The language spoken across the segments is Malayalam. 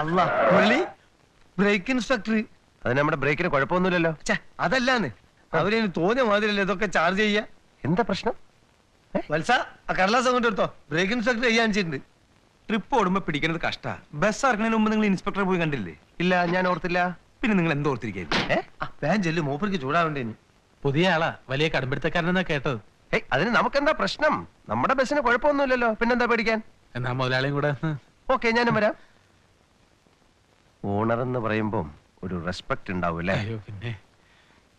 അല്ല മുരളി, ബ്രേക്ക് ഇൻസ്ട്രക്ടർ. അത് നമ്മുടെ ബ്രേക്കിന് കുഴപ്പമൊന്നുമില്ലല്ലോ. അതല്ലാന്ന് അവര് തോന്നിയ മാതിരിയല്ലേ ഇതൊക്കെ ചാർജ് ചെയ്യാ. എന്താ പ്രശ്നം? വത്സ, ആ കടലാസം കൊണ്ട് എടുത്തോ, ബ്രേക്ക് ഇൻസ്ട്രക്ടർ ചെയ്യാൻ വെച്ചിട്ടുണ്ട്. ട്രിപ്പ് ഓടുമ്പോ പിടിക്കുന്നത് കഷ്ടാ. ബസ് ഇറക്കുന്നതിന് മുമ്പ് നിങ്ങൾ ഇൻസ്പെക്ടറെ പോയി കണ്ടില്ലേ? ഇല്ല, ഞാൻ ഓർത്തില്ല. പിന്നെ നിങ്ങൾ എന്തോ ഓർത്തിരിക്കുന്നു? വേൻ ചെല്ലു, മൂപ്പർക്ക് ചൂടാവേണ്ടേന്. പുതിയ ആളാ, വലിയ കടുംപിടുത്തക്കാരനെന്നാ കേട്ടത്. അതിന് നമുക്കെന്താ പ്രശ്നം? നമ്മുടെ ബസ്സിന് കുഴപ്പമൊന്നുമില്ലല്ലോ, പിന്നെന്താ പേടിക്കാൻ? എന്നാ മുതലാളിയും കൂടെ. ഓക്കെ, ഞാനും വരാം. ഓണർ എന്ന് പറയുമ്പോ ഒരു റെസ്പെക്ട് ഉണ്ടാവും അല്ലേ? അയ്യോ പിന്നെ,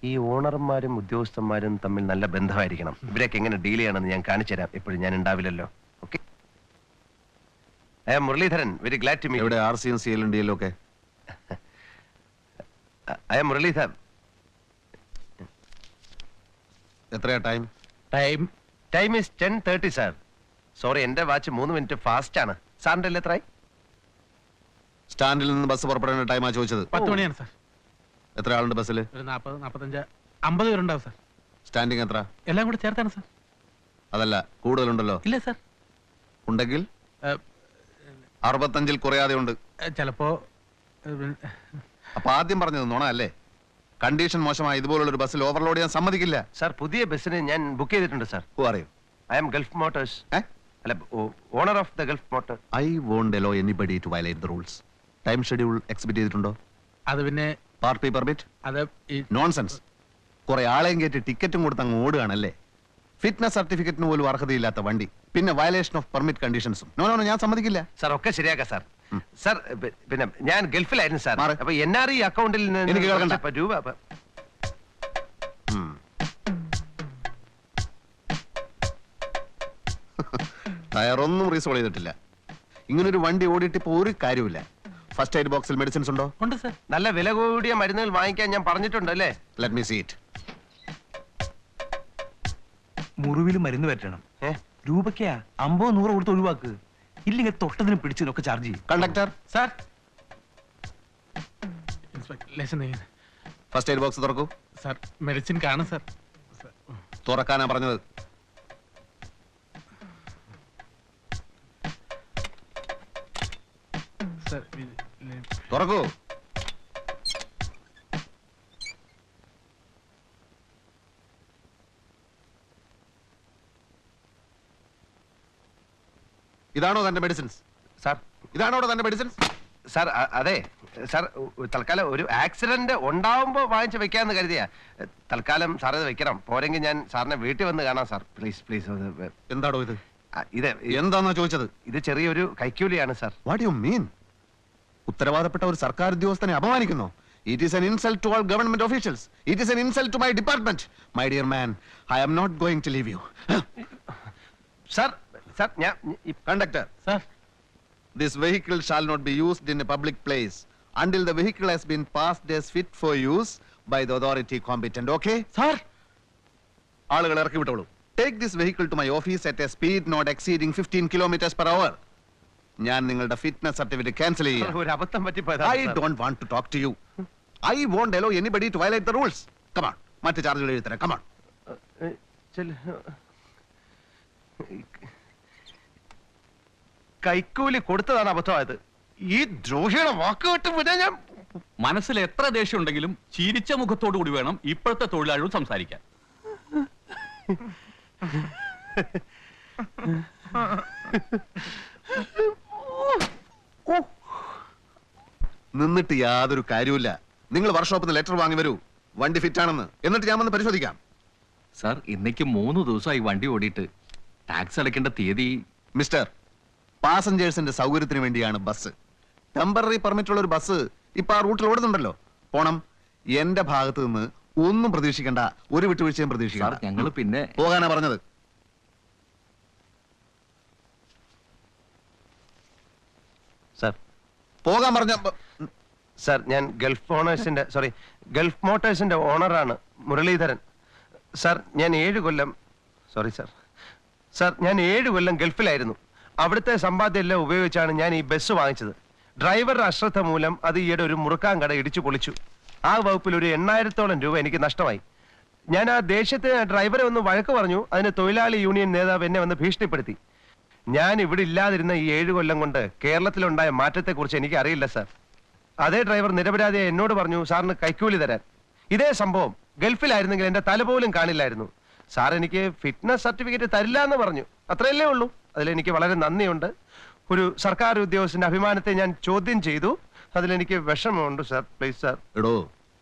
ഈ ഓണർമാരും ഉദ്യോഗസ്ഥന്മാരും തമ്മിൽ നല്ല ബന്ധമായിരിക്കണം. ഇവരൊക്കെ എങ്ങനെ ഡീൽ ചെയ്യണമെന്ന് ഞാൻ കാണിച്ചു തരാം. എപ്പോഴും ഞാൻ ഉണ്ടാവില്ലല്ലോ. Okay, I am Muraleedharan. Very glad to meet. ഇവിടെ RCM CL ഒക്കെ. I am Muraleedharan. എത്രയാ time? Time is 10:30 sir. Sorry, എന്റെ വാച്ച് 3 മിനിറ്റ് ഫാസ്റ്റ് ആണ്. സാറിന്റെ എത്രയായി? സ്റ്റാൻഡിൽ നിന്ന് ബസ് പുറപ്പെടേണ്ട ടൈമാ ചോദിച്ചത്. 10 മണിയാണ് സാർ. എത്ര ആളുണ്ട് ബസ്സിൽ? ഒരു 40, 45, 50 പേരുണ്ടാവും സാർ. സ്റ്റാൻഡിങ് എത്ര? എല്ലാം കൂടെ ചേർത്താണ് സാർ. അതല്ല, കൂടുതലുണ്ടല്ലോ? ഇല്ല സാർ. ഉണ്ടെങ്കിൽ 65-ൽ കുറയാതെ ഉണ്ട്. ചിലപ്പോ. അപ്പൊ ആദ്യം പറഞ്ഞത് നുണ അല്ലേ? കണ്ടീഷൻ മോശമായി ഇതുപോലുള്ള ഒരു ബസ്സിൽ ഓവർലോഡ് ചെയ്യാൻ സമ്മതിക്കില്ല. സാർ, പുതിയ ബസ്സിന് ഞാൻ ബുക്ക് ചെയ്തിട്ടുണ്ട് സാർ. അറിയും. I am Gulf Motors. അല്ല, owner of the Gulf Motor. I won't allow anybody to violate the rules. Time schedule exhibit ചെയ്തിട്ടുണ്ടോ? അത് പിന്നെ പാർട്ടി പെർമിറ്റ്? അത് നോൺസെൻസ്. കുറെ ആളെയും കയറ്റി ടിക്കറ്റും കൊടുത്ത് അങ്ങ് ഓടുകയാണല്ലേ. ഫിറ്റ്നസ് സർട്ടിഫിക്കറ്റിന് പോലും അർഹതയില്ലാത്ത വണ്ടി, പിന്നെ വയലേഷൻ ഓഫ് പെർമിറ്റ് കണ്ടീഷൻസും. നോ, ഞാൻ സമ്മതിക്കില്ല. സാർ, ഒക്കെ ശരിയാക്കാം സാർ. സാർ, പിന്നെ ഞാൻ ഗൾഫിലായിരുന്നു സാർ. അപ്പൊ NRE അക്കൗണ്ടിൽ എനിക്ക് കേൾക്കണ്ട. രൂപ. ടയറൊന്നും റീസോൾവ് ചെയ്തിട്ടില്ല. ഇങ്ങനൊരു വണ്ടി ഓടിയിട്ട് ഇപ്പൊ ഒരു കാര്യമില്ല. ഫസ്റ്റ് എയ്ഡ് ബോക്സിൽ മെഡിസിൻസ് ഉണ്ടോ? ഉണ്ട് സാർ. നല്ല വില കൂടിയ മരുന്നുകൾ വാങ്ങിക്കാൻ ഞാൻ പറഞ്ഞിട്ടുണ്ട് അല്ലേ? Let me see it. മുറിവിൽ മരുന്ന് പറ്റണം. രൂപയ്ക്കാ 50-100 കൊടുത്ത് ഒഴിവാക്ക്. ഇല്ലെങ്കിൽ തൊട്ടതിനും പിടിച്ചതിനൊക്കെ ചാർജ് ചെയ്യും. Conductor sir. Inspector, first aid box തുറക്കൂ. സാർ, മെഡിസിൻ കാണും സാർ. തുറക്കാനാ പറഞ്ഞത്. തുറക്കൂ. ഇതാണോ തന്റെ മെഡിസിൻസ്? സാർ, ഇതാണോ തന്റെ മെഡിസിൻസ്? സാർ, അതെ സാർ. തൽക്കാലം ഒരു ആക്സിഡന്റ് ഉണ്ടാവുമ്പോ വാങ്ങിച്ച് വെക്കാന്ന് കരുതിയാ. തൽക്കാലം സാർ ഇത് വെക്കണം. പോരെങ്കിൽ ഞാൻ സാറിനെ വീട്ടിൽ വന്ന് കാണാം സാർ. Please please. എന്താണോ ഇത്? ഇത് എന്താന്നാ ചോദിച്ചത്? ഇത് ചെറിയൊരു കൈക്കൂലിയാണ് സാർ. What you mean? ഉത്തരവാദപ്പെട്ട ഒരു സർക്കാർ ഉദ്യോഗസ്ഥനെ അപമാനിക്കുന്നു. It is an insult to all government officials. It is an insult to my department. My dear man, I am not going to leave you. Sir, Conductor. Sir. This vehicle shall not be used in a public place until the vehicle has been passed as fit for use by the authority competent. Okay? Sir. ആളുകൾ ഇറക്കി വിട്ടോളൂ. Take this vehicle to my office at a speed not exceeding 15 kilometers per hour. ഞാൻ നിങ്ങളുടെ ഫിറ്റ്നസ് സർട്ടിഫിക്കറ്റ് ക്യാൻസൽ ചെയ്യാം. ഒരു അബദ്ധം പറ്റിപ്പോയതാ. I don't want to talk to you. I won't allow anybody to violate the rules. Come on. മറ്റു ചാർജുകൾ എഴുതി തരാം. Come on. കൈക്കൂലി കൊടുത്തതാണ് അബദ്ധമായത്. ഈ ദ്രോഹിയുടെ വാക്ക് കേട്ട് പിന്നെ ഞാൻ. മനസ്സിൽ എത്ര ദേഷ്യം ഉണ്ടെങ്കിലും ചിരിച്ച മുഖത്തോടു കൂടി വേണം ഇപ്പോഴത്തെ തൊഴിലാളികൾ സംസാരിക്കാൻ. നിന്നിട്ട് യാതൊരു കാര്യമില്ല. നിങ്ങൾ വർക്ക്ഷോപ്പിൽ നിന്ന് ലെറ്റർ വാങ്ങി വരൂ, വണ്ടി ഫിറ്റ് ആണെന്ന്. എന്നിട്ട് ഞാൻ വന്ന് പരിശോധിക്കാം. സാർ, ഇന്നേക്ക് 3 ദിവസമായി വണ്ടി ഓടിയിട്ട്. ടാക്സ് അടയ്ക്കേണ്ട തീയതി. മിസ്റ്റർ, പാസഞ്ചേഴ്സിന്റെ സൗകര്യത്തിന് വേണ്ടിയാണ് ബസ്. ടെമ്പററി പെർമിറ്റ് ഉള്ള ഒരു ബസ് ഇപ്പൊ ആ റൂട്ടിൽ ഓടുന്നുണ്ടല്ലോ. പോണം. എന്റെ ഭാഗത്ത് നിന്ന് ഒന്നും പ്രതീക്ഷിക്കണ്ട, ഒരു വിട്ടുവീഴ്ചയും പ്രതീക്ഷിക്കണ്ട. ഞങ്ങൾ പിന്നെ പോകാനാ പറഞ്ഞത്. സാർ, പോകാൻ പറഞ്ഞ. സാർ, ഞാൻ ഗൾഫ് മോട്ടോഴ്സിന്റെ ഓണറാണ്, മുരളീധരൻ. സാർ, ഞാൻ 7 കൊല്ലം ഞാൻ 7 കൊല്ലം ഗൾഫിലായിരുന്നു. അവിടുത്തെ സമ്പാദ്യം എല്ലാം ഉപയോഗിച്ചാണ് ഞാൻ ഈ ബസ് വാങ്ങിച്ചത്. ഡ്രൈവറുടെ അശ്രദ്ധ മൂലം അത് ഈയിടെ ഒരു മുറുക്കാൻ കട ഇടിച്ചു പൊളിച്ചു. ആ വകുപ്പിൽ ഒരു 8000-ഓളം രൂപ എനിക്ക് നഷ്ടമായി. ഞാൻ ആ ദേഷ്യത്തിന് ഡ്രൈവറെ ഒന്ന് വഴക്ക് പറഞ്ഞു. അതിന് തൊഴിലാളി യൂണിയൻ നേതാവ് എന്നെ വന്ന് ഭീഷണിപ്പെടുത്തി. ഞാൻ ഇവിടെ ഇല്ലാതിരുന്ന ഈ 7 കൊല്ലം കൊണ്ട് കേരളത്തിലുണ്ടായ മാറ്റത്തെക്കുറിച്ച് എനിക്ക് അറിയില്ല സാർ. അതേ ഡ്രൈവർ നിരപരാധിയെ എന്നോട് പറഞ്ഞു സാറിന് കൈക്കൂലി തരാൻ. ഇതേ സംഭവം ഗൾഫിലായിരുന്നെങ്കിൽ എന്റെ തല പോലും കാണില്ലായിരുന്നു. സാർ എനിക്ക് ഫിറ്റ്നസ് സർട്ടിഫിക്കറ്റ് തരില്ല എന്ന് പറഞ്ഞു. അത്രയല്ലേ ഉള്ളൂ. അതിലെനിക്ക് വളരെ നന്ദിയുണ്ട്. ഒരു സർക്കാർ ഉദ്യോഗസ്ഥന്റെ അഭിമാനത്തെ ഞാൻ ചോദ്യം ചെയ്തു. അതിലെനിക്ക് വിഷമമുണ്ട് സാർ. Please sir. എടോ,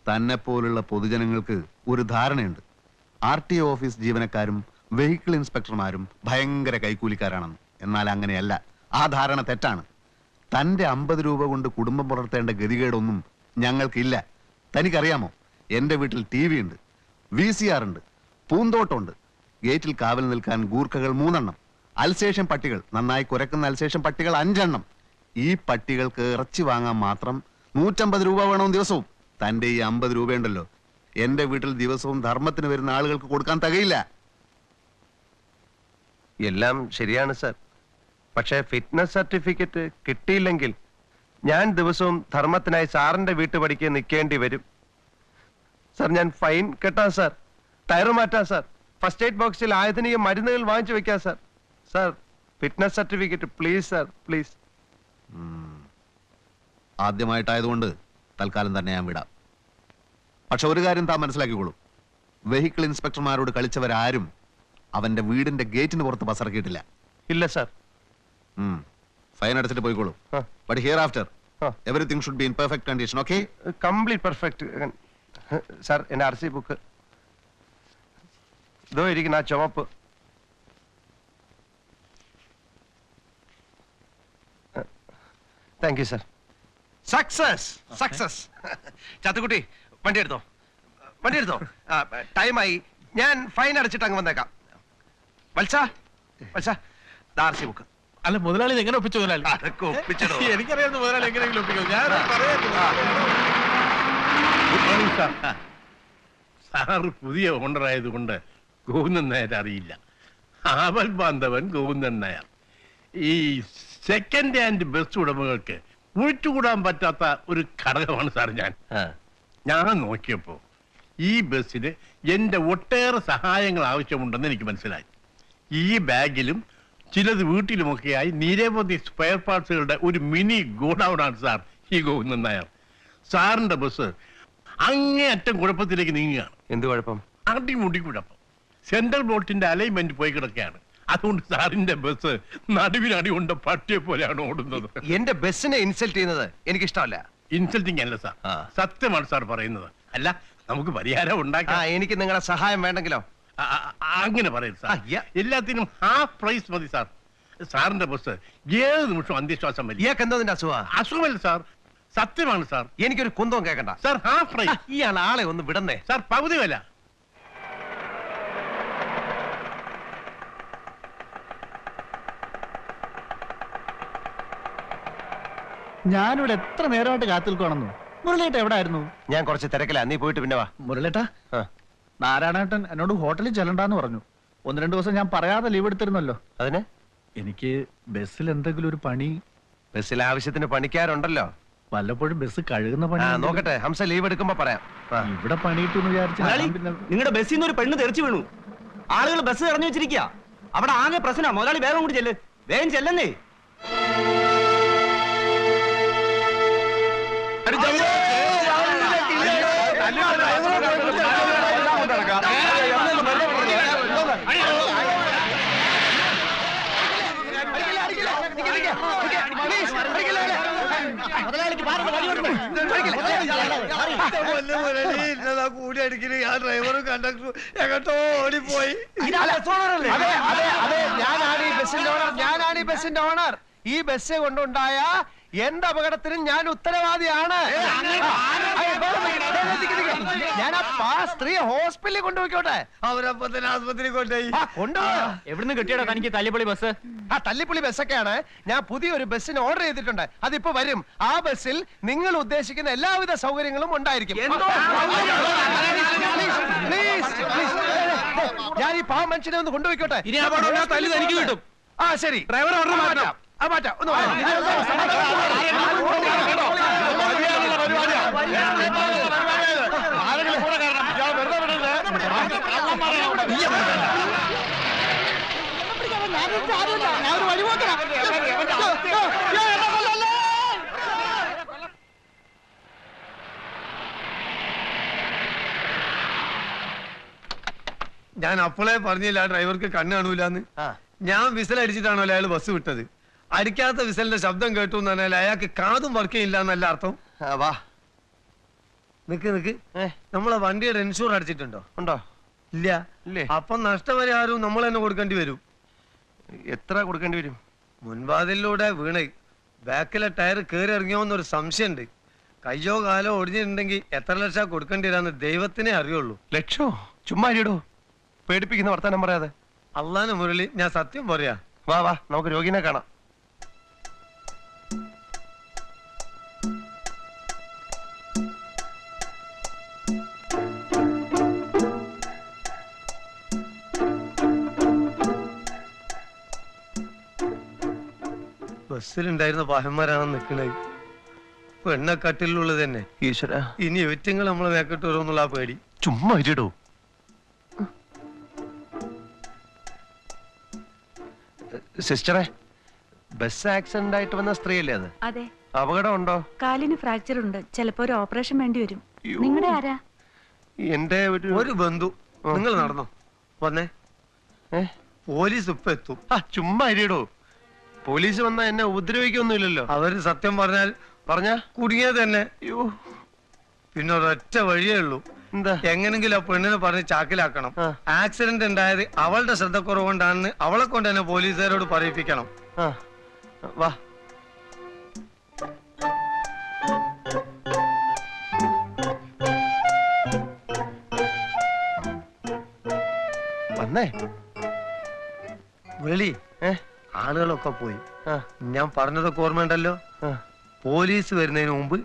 തന്നെ പോലുള്ള പൊതുജനങ്ങൾക്ക് ഒരു ധാരണയുണ്ട്, RTO ഓഫീസ് ജീവനക്കാരും വെഹിക്കിൾ ഇൻസ്പെക്ടർമാരും ഭയങ്കര കൈക്കൂലിക്കാരാണെന്ന്. എന്നാൽ അങ്ങനെയല്ല. ആ ധാരണ തെറ്റാണ്. തന്റെ 50 രൂപ കൊണ്ട് കുടുംബം പുലർത്തേണ്ട ഗതികേടൊന്നും ഞങ്ങൾക്കില്ല. തനിക്കറിയാമോ, എന്റെ വീട്ടിൽ TV ഉണ്ട്, VCR ഉണ്ട്, പൂന്തോട്ടമുണ്ട്, ഗേറ്റിൽ കാവൽ നിൽക്കാൻ ഗൂർഖകൾ 3 എണ്ണം, അൽസേഷൻ പട്ടികൾ, നന്നായി കുരക്കുന്ന അൽസേഷൻ പട്ടികൾ 5 എണ്ണം. ഈ പട്ടികൾക്ക് ഇറച്ചി വാങ്ങാൻ മാത്രം 150 രൂപ വേണം ദിവസവും. തന്റെ ഈ 50 രൂപയുണ്ടല്ലോ, എന്റെ വീട്ടിൽ ദിവസവും ധർമ്മത്തിന് വരുന്ന ആളുകൾക്ക് കൊടുക്കാൻ തികയില്ല. എല്ലാം ശരിയാണ് സാർ. പക്ഷേ ഫിറ്റ്നസ് സർട്ടിഫിക്കറ്റ് കിട്ടിയില്ലെങ്കിൽ ഞാൻ ദിവസവും ധർമ്മത്തിനായി സാറിന്റെ വീട്ടുപടിക്ക് നിൽക്കേണ്ടി വരും സാർ. ഞാൻ ഫൈൻ കെട്ടാം സാർ, ടയർ മാറ്റാം സാർ, ഫസ്റ്റ് എയ്ഡ് ബോക്സിൽ ആധുനിക മരുന്നുകൾ വാങ്ങിച്ചു വെക്കാം sir. Sir, fitness certificate please sir, please. ആദ്യമായിട്ടായതുകൊണ്ട് തൽക്കാലം തന്നെ ഞാൻ വിടാം. പക്ഷെ ഒരു കാര്യം താൻ മനസ്സിലാക്കിക്കോളൂ, വെഹിക്കിൾ ഇൻസ്പെക്ടർമാരോട് കളിച്ചവരാരും അവന്റെ വീടിന്റെ ഗേറ്റിന് പുറത്ത് ബസ് ഇറക്കിയിട്ടില്ല. ഇല്ല സാർ. ഫൈൻ അടച്ചിട്ട് പോയിക്കോളൂ. ആ. But here after ah. Everything should be in perfect condition. Okay? Complete perfect sir. എന്റെ RC ബുക്ക് ഇതോ ഇരിക്കുന്ന ആ ചുമപ്പ്. Thank you sir. Success, success. Chathukutty, വണ്ടി എടുത്തോ, വണ്ടി എടുത്തോ. ടൈമായി. ഞാൻ ഫൈൻ അടച്ചിട്ട് അങ്ങ് വന്നേക്കാം. വത്സ, വത്സ, RC ബുക്ക്. അല്ല മുതലാളി ഇത് എങ്ങനെ ഒപ്പിച്ചു മുതലാളി? അതൊക്കെ ഒപ്പിച്ചിടോ. എനിക്കറിയാവുന്ന മുതലാളി എങ്ങനെയെങ്കിലും ഒപ്പിക്കും. ഞാൻ സാറ് പുതിയ ഓണറായതുകൊണ്ട് ഗോവിന്ദൻ നായർ അറിയില്ല. ആവൽ ബാന്ധവൻ ഗോവിന്ദൻ നായർ. ഈ സെക്കൻഡ് ഹാൻഡ് ബസ് ഉടമകൾക്ക് ഒഴിച്ചുകൂടാൻ പറ്റാത്ത ഒരു ഘടകമാണ് സാർ ഞാൻ. ഞാൻ നോക്കിയപ്പോ ഈ ബസ്സിന് എന്റെ ഒട്ടേറെ സഹായങ്ങൾ ആവശ്യമുണ്ടെന്ന് എനിക്ക് മനസ്സിലായി. ഈ ബാഗിലും ചിലത് വീട്ടിലുമൊക്കെയായി നിരവധി സ്പെയർ പാർട്സുകളുടെ ഒരു മിനി ഗോഡൌണാണ് സാർ ഈ ഗോവിന്ദൻ നായർ. സാറിന്റെ ബസ് അങ്ങേയറ്റം കുഴപ്പത്തിലേക്ക് നീങ്ങുകയാണ്. എന്ത് കുഴപ്പം? അടിമുടി കുഴപ്പം. സെൻട്രൽ ബോൾട്ടിന്റെ അലൈൻമെന്റ് പോയി കിടക്കുകയാണ്. അതുകൊണ്ട് സാറിന്റെ ബസ് നടുവിനടി കൊണ്ട് പട്ടിയെ പോലെയാണ് ഓടുന്നത്. എന്റെ ബസ്സിനെ ഇൻസൾട്ട് ചെയ്യുന്നത് എനിക്ക് ഇഷ്ടമല്ല. ഇൻസൾട്ടിങ് അല്ല സാർ, സത്യമാണ് സാർ പറയുന്നത്. അല്ല, നമുക്ക് പരിഹാരം ഉണ്ടാക്കാം. എനിക്ക് നിങ്ങളുടെ സഹായം വേണ്ടെങ്കിലോ? അങ്ങനെ പറയരുത് സാർ. എല്ലാത്തിനും ഹാഫ് പ്രൈസ് മതി സാർ. സാറിന്റെ ബസ് ഏത് നിമിഷം അന്ത്യശ്വാസം വരും. ഇയാൾക്ക് എന്തോ നിന്റെ അസുഖ? അസുഖമല്ല സാർ, സത്യമാണ് സാർ. എനിക്കൊരു കുന്തവും കേൾക്കണ്ട സാർ. Half price. ഇയാൾ ആളെ ഒന്ന് വിടന്നേ സാർ. പകുതി വില. ഞാനിവിടെ എത്ര നേരമായിട്ട് കാത്തിൽക്കണമെന്നു. മുരളേട്ട എവിടെ ആയിരുന്നു? ഞാൻ കുറച്ച് തിരക്കില്ല, നീ പോയിട്ട് പിന്നെ വാ. മുരളേട്ട, നാരായണേട്ടൻ എന്നോട് ഹോട്ടലിൽ ചെല്ലണ്ടെന്ന് പറഞ്ഞു. 1-2 ദിവസം ഞാൻ പറയാതെ ലീവ് എടുത്തിരുന്നല്ലോ. അതിന് എനിക്ക് ബസ്സിൽ എന്തെങ്കിലും ഒരു പണി. ബസ്സിൽ ആവശ്യത്തിന് പണിക്കാരുണ്ടല്ലോ. വല്ലപ്പോഴും ബസ് കഴുകുന്ന പണി നോക്കട്ടെ. ഹംസ ലീവ് എടുക്കുമ്പോ പറയാം. ഇവിടെ പണിയിട്ടെന്ന് വിചാരിച്ചു. നിങ്ങളുടെ ബസ്സിൽ നിന്ന് ഒരു പെണ്ണ് തെറിച്ചു വീണു. ആളുകൾ ബസ് ഇറങ്ങി വെച്ചിരിക്കുക. അവിടെ ആകെ പ്രശ്ന. മുതലാളി വേഗം കൂടി ചെല്ല്, വേഗം ചെല്ലുന്നേ. കൂടി അടിക്കല് ആ ഡ്രൈവറും കണ്ടക്ടറും എങ്ങോട്ടോ ഓടിപ്പോയി. ഞാനാണ് ഈ ബസ്സിന്റെ ഓണർ. ഈ ബസ് കൊണ്ടുണ്ടായ എന്റെ അപകടത്തിനും ഞാൻ ഉത്തരവാദിയാണ്. ഞാൻ ആ സ്ത്രീ ഹോസ്പിറ്റലിൽ കൊണ്ടുപോയിക്കോട്ടെ. അവരപ്പോ തന്നെ ആസ്പത്രി കൊണ്ടുപോയി. എവിടുന്ന് കിട്ടിയടാ തനിക്ക് തല്ലിപ്പൊളി ബസ്? ആ തല്ലിപ്പുള്ളി ബസ്സൊക്കെയാണ്. ഞാൻ പുതിയൊരു ബസ്സിന് ഓർഡർ ചെയ്തിട്ടുണ്ട്. അതിപ്പോ വരും. ആ ബസ്സിൽ നിങ്ങൾ ഉദ്ദേശിക്കുന്ന എല്ലാവിധ സൗകര്യങ്ങളും ഉണ്ടായിരിക്കും. ഞാൻ ഈ പാവ മനുഷ്യനെ ഒന്ന് കൊണ്ടുപോയിക്കോട്ടെ. തനിക്ക് കിട്ടും. ആ ശരി, ഡ്രൈവർ ഓർഡർ മാറ്റാം. മാറ്റാം. ഒന്ന് ഞാൻ അപ്പോളേ പറഞ്ഞില്ല ആ ഡ്രൈവർക്ക് കണ്ണ് കാണൂലെന്ന്. ഞാൻ വിസൽ അടിച്ചിട്ടാണല്ലോ അയാൾ ബസ് വിട്ടത്. അടിക്കാത്ത വിസലിന്റെ ശബ്ദം കേട്ടു എന്ന് പറഞ്ഞാൽ അയാൾക്ക് കാതും വർക്ക് ചെയ്യില്ല എന്നല്ല അർത്ഥം. വാ നിക്ക് നമ്മളെ വണ്ടിയുടെ ഇൻഷൂർ അടിച്ചിട്ടുണ്ടോ? ഉണ്ടോ? ഇല്ല. ഇല്ലേ? അപ്പൊ നഷ്ടപരിഹാരവും നമ്മൾ തന്നെ കൊടുക്കേണ്ടി വരും. എത്ര കൊടുക്കേണ്ടി വരും? മുൻവാതിലൂടെ വീണേ ബാക്കിലെ ടയർ കയറി ഇറങ്ങിയോന്നൊരു സംശയമുണ്ട്. കയ്യോ കാലോ ഒടിഞ്ഞിട്ടുണ്ടെങ്കിൽ എത്ര ലക്ഷം കൊടുക്കേണ്ടി വരാന്ന് ദൈവത്തിനെ അറിയുള്ളൂ. ലക്ഷോ? ചുമ്മാ ഇരിടോ, പേടിപ്പിക്കുന്ന വർത്താനം പറയാതെ. അള്ളാനെ മുരളി, ഞാൻ സത്യം പറയാ. വാ വാ, നമുക്ക് രോഗിനെ കാണാം. ബസ്സിലുണ്ടായിരുന്ന പാഹന്മാരാണ് നിൽക്കണേ. പെണ്ണക്കട്ടിലുള്ളത് തന്നെ. ഈശ്വര, ഇനി ഒറ്റങ്ങൾ നമ്മളെ മേക്കിട്ട് വരുമെന്നുള്ള ആ പേടി. ചുമ്മാ ഇരിടോ. സിസ്റ്ററെ, ബസ് ആക്സിഡന്റ് ആയിട്ട് വന്ന സ്ത്രീയല്ലേ അത്? അതെ. അപകടം ഉണ്ടോ? കാലിന് ഫ്രാക്ചർ ഉണ്ട്. ചിലപ്പോ ഒരു ഓപ്പറേഷൻ വേണ്ടി വരും. അയ്യോ. നിങ്ങളുടെ ആരാ? എന്റെ ഒരു ബന്ധു. നിങ്ങൾ നടന്നോ? വന്നേ, പോലീസ് ഇപ്പൊ എത്തും. ചുമ്മാ ഇരിടോ. പോലീസ് വന്നാ എന്നെ ഉപദ്രവിക്കൊന്നുമില്ലല്ലോ. അവര് സത്യം പറഞ്ഞാൽ കുടുങ്ങിയത് തന്നെ. അയ്യോ, പിന്നെ ഒരൊറ്റ വഴിയേ ഉള്ളൂ. എന്താ? എങ്ങനെങ്കിലും ആ പെണ്ണിനെ പറഞ്ഞ് ചാക്കിലാക്കണം. ആക്സിഡന്റ് ഉണ്ടായത് അവളുടെ ശ്രദ്ധക്കുറവുകൊണ്ടാണെന്ന് അവളെ കൊണ്ട് തന്നെ പോലീസുകാരോട് പറയിപ്പിക്കണം. വാ. വന്നേ. വെളി ആളുകളൊക്കെ പോയി. ഞാൻ പറഞ്ഞതൊക്കെ ഓർമ്മയുണ്ടല്ലോ. പോലീസ് വരുന്നതിന് മുമ്പ്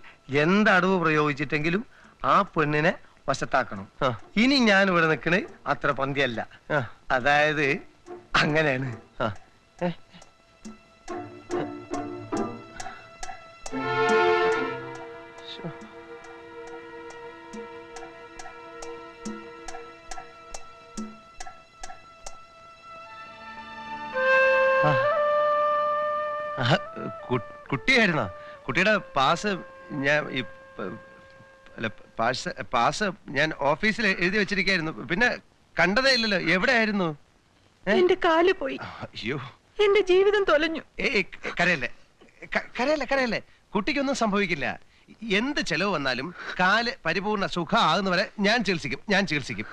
എന്ത് അടവ് പ്രയോഗിച്ചിട്ടെങ്കിലും ആ പെണ്ണിനെ വശത്താക്കണം. ഇനി ഞാൻ ഇവിടെ നിൽക്കണേ അത്ര പന്തിയല്ല. അതായത് അങ്ങനെയാണ്. കുട്ടിയായിരുന്നോ? കുട്ടിയുടെ പാസ് ഞാൻ പാസ് ഞാൻ ഓഫീസിൽ എഴുതി വെച്ചിരിക്കായിരുന്നു. പിന്നെ കണ്ടതേ ഇല്ലല്ലോ. എവിടെയായിരുന്നു? എന്റെ കാല് പോയി. അയ്യോ, എന്റെ ജീവിതം തൊലഞ്ഞു. കരയല്ലേ, കരയല്ലേ, കരയല്ലേ. കുട്ടിക്കൊന്നും സംഭവിക്കില്ല. എന്ത് ചെലവ് വന്നാലും കാല് പരിപൂർണ സുഖം ആകുന്നവരെ ഞാൻ ചികിത്സിക്കും.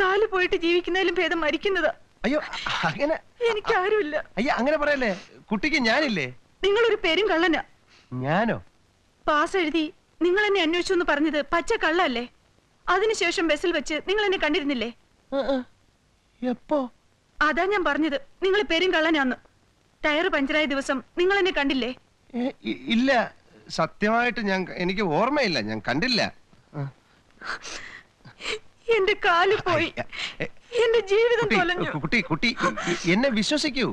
കാല് പോയിട്ട് ജീവിക്കുന്നതിലും ഭേദം മരിക്കുന്നതാ. അയ്യോ, അങ്ങനെ എനിക്ക് ആരുമില്ല. അയ്യോ, അങ്ങനെ പറയല്ലേ. കുട്ടിക്ക് ഞാനില്ലേ? നിങ്ങളൊരു പേരും കള്ളനാ. ഞാനോ? പാസ് എഴുതി നിങ്ങൾ എന്നെ അന്വേഷിച്ചു എന്ന് പറഞ്ഞത് പച്ച കള്ളല്ലേ? അതിനുശേഷം ബസ്സിൽ വെച്ച് നിങ്ങൾ എന്നെ കണ്ടിരുന്നില്ലേ? എപ്പോ? അതാ ഞാൻ പറഞ്ഞത് നിങ്ങൾ പേരും കള്ളനാന്ന്. ടയർ പഞ്ചറായ ദിവസം നിങ്ങൾ എന്നെ കണ്ടില്ലേ? ഇല്ല, സത്യമായിട്ട് എനിക്ക് ഓർമ്മയില്ല. ഞാൻ കണ്ടില്ല. എന്റെ കാല് പോയി. എന്റെ ജീവിതം തൊലഞ്ഞു. കുട്ടി എന്നെ വിശ്വസിക്കൂ.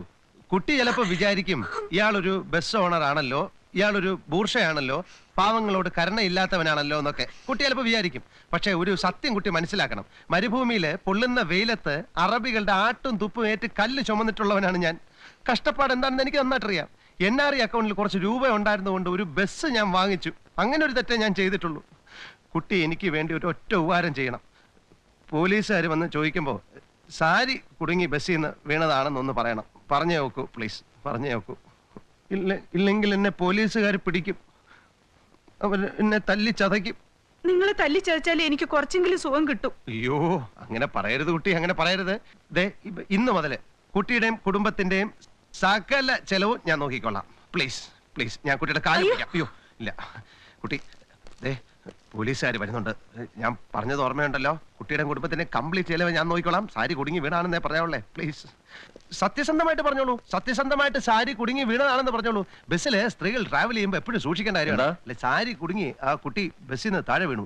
കുട്ടി ചിലപ്പോ വിചാരിക്കും ഇയാളൊരു ബസ് ഓണർ ആണല്ലോ, ഇയാളൊരു ബൂർഷയാണല്ലോ, പാവങ്ങളോട് കരുണയില്ലാത്തവനാണല്ലോ എന്നൊക്കെ കുട്ടി ചിലപ്പോ വിചാരിക്കും. പക്ഷെ ഒരു സത്യം കുട്ടി മനസ്സിലാക്കണം. മരുഭൂമിയില് പൊള്ളുന്ന വെയിലത്ത് അറബികളുടെ ആട്ടും തുപ്പും ഏറ്റ് കല്ല് ചുമന്നിട്ടുള്ളവനാണ് ഞാൻ. കഷ്ടപ്പാട് എന്താണെന്ന് എനിക്ക് നന്നായിട്ടറിയാം. NRI അക്കൗണ്ടിൽ കുറച്ച് രൂപ ഉണ്ടായിരുന്നുകൊണ്ട് ഒരു ബസ് ഞാൻ വാങ്ങിച്ചു. അങ്ങനെ ഒരു തെറ്റേ ഞാൻ ചെയ്തിട്ടുള്ളൂ. കുട്ടി എനിക്ക് വേണ്ടി ഒരു ഒറ്റ ഉപകാരം ചെയ്യണം. പോലീസുകാർ വന്ന് ചോദിക്കുമ്പോൾ സാരി കുടുങ്ങി ബസ്സിൽ നിന്ന് വീണതാണെന്നൊന്ന് പറയണം. പറഞ്ഞു നോക്കൂ പ്ലീസ്, പറഞ്ഞു നോക്കൂ. ഇല്ലെങ്കിൽ എന്നെ പോലീസുകാർ പിടിക്കും. അവർ എന്നെ തല്ലി ചതയ്ക്കും. നിങ്ങളെ തല്ലി ചതച്ചാലേ എനിക്ക് കുറച്ചെങ്കിലും സുഖം കിട്ടും. അയ്യോ, അങ്ങനെ പറയരുത് കുട്ടി, അങ്ങനെ പറയരുത്. ഇന്ന് മുതല് കുട്ടിയുടെയും കുടുംബത്തിന്റെയും സകല ചെലവും ഞാൻ നോക്കിക്കൊള്ളാം. പ്ലീസ് പ്ലീസ്, ഞാൻ കുട്ടിയുടെ കാര്യം പിടിക്കാം. അയ്യോ ഇല്ല കുട്ടി, പോലീസുകാർ വരുന്നുണ്ട്. ഞാൻ പറഞ്ഞത് ഓർമ്മയുണ്ടല്ലോ. കുട്ടിയുടെ കുടുംബത്തിന്റെ കംപ്ലീറ്റ് ചെലവ് ഞാൻ നോക്കിക്കോളാം. സാരി കുടുങ്ങി വീണാണെന്നേ പറയാവുള്ളേ. പ്ലീസ് സത്യസന്ധമായിട്ട് പറഞ്ഞോളൂ. സത്യസന്ധമായിട്ട് സാരി കുടുങ്ങി വീണതാണെന്ന് പറഞ്ഞോളൂ. ബസ്സില് സ്ത്രീകൾ ട്രാവൽ ചെയ്യുമ്പോൾ എപ്പോഴും സൂക്ഷിക്കേണ്ട കാര്യമാണ്. സാരി കുടുങ്ങി ആ കുട്ടി ബസ്സിൽ നിന്ന് താഴെ വീണു.